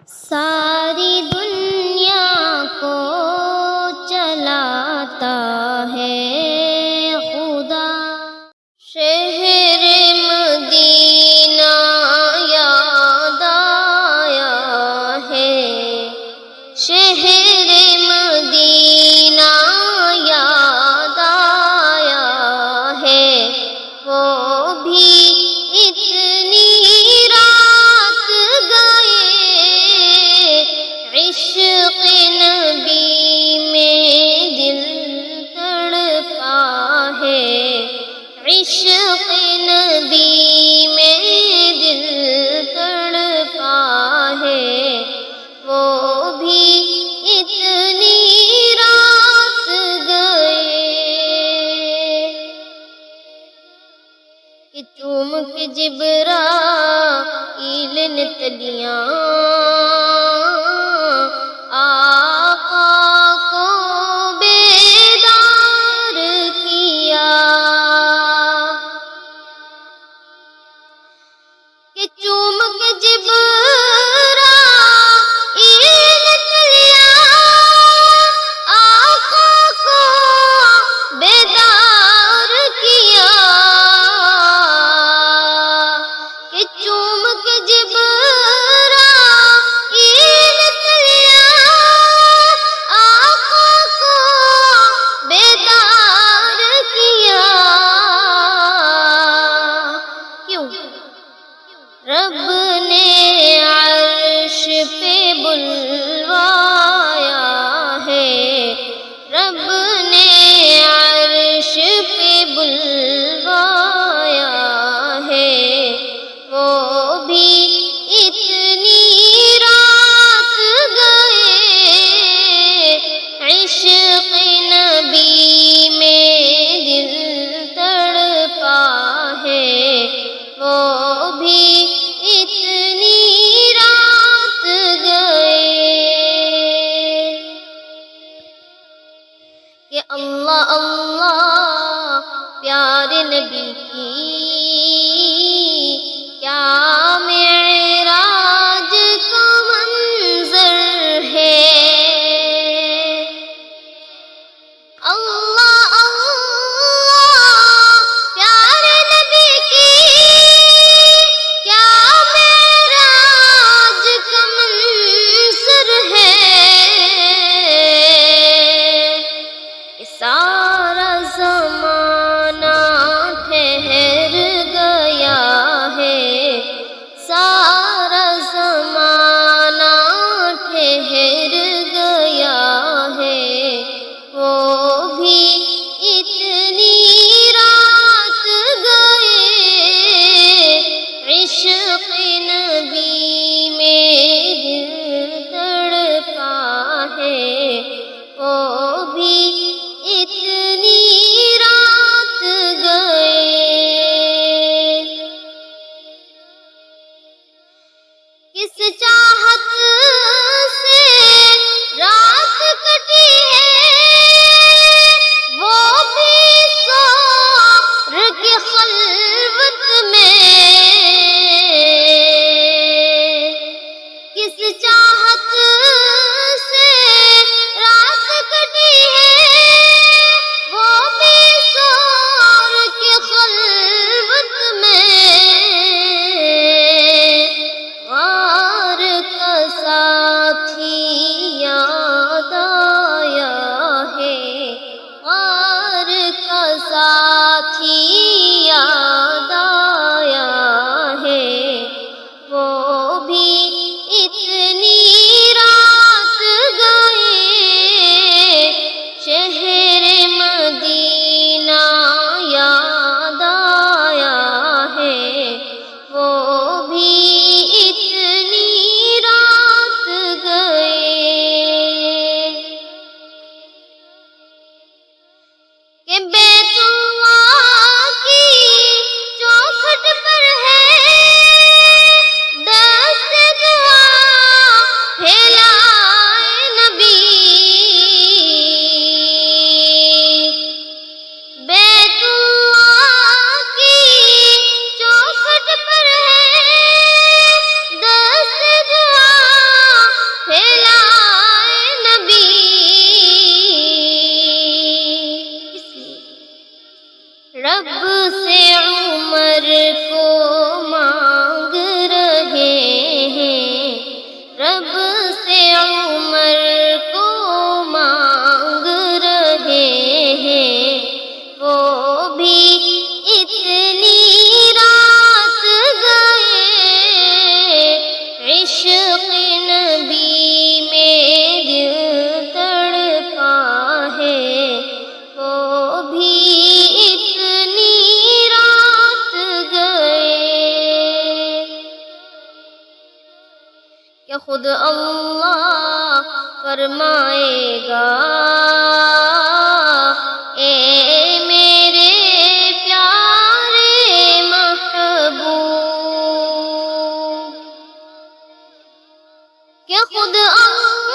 ساری دنیا کو چلاتا ہے خدا، شہر مدینہ یاد آیا ہے، شہر مدینہ یاد آیا ہے، وہ بھی اتنی رات گئے، عشق نبی میں دل تڑپا ہے، عشق نبی میں دل تڑپا ہے، وہ بھی اتنی رات گئے کہ چوم کے جبرائیل نے تلیاں آقا کو بیدار کیا، کہ چوم کے جبرائیل نے تلیاں آقا کو بیدار کیا، کہ چوم کے جبرائیل نے تلیاں آقا کو بیدار کیا، کیوں؟ رب نے عرش پہ بلوایا ہے، رب نے عرش پہ بلوایا ہے، وہ بھی اتنی رات گئے، عشق نبی میں دل تڑپا ہے، وہ بھی اتنی رات گئے کہ اللہ اللہ پیارے نبی کی کیا معراج کا منظر ہے، اللہ اللہ پیارے نبی کی کیا معراج کا منظر ہے، کہ سارا زمانہ ٹھہر گیا ہے، سارا زمانہ ٹھہر گیا ہے، وہ بھی اتنی رات گئے، عشق نبی میں دل تڑپا ہے، وہ بھی اتنی رات گئے کس چاہت سے رات کٹی ہے، وہ بھی سحر کی خلوت میں، کس چاہت سے رات کٹی ہے، وہ بھی سحر کی خلوت میں، غار کا ساتھی یاد آیا ہے، غار کا ساتھی یاد آیا ہے، وہ بھی اتنی عشق نبی میں دل تڑپا ہے، وہ بھی اتنی رات گئے کہ خود اللہ فرمائے گا، اے میرے پیارے محبوب، کہ خود اللہ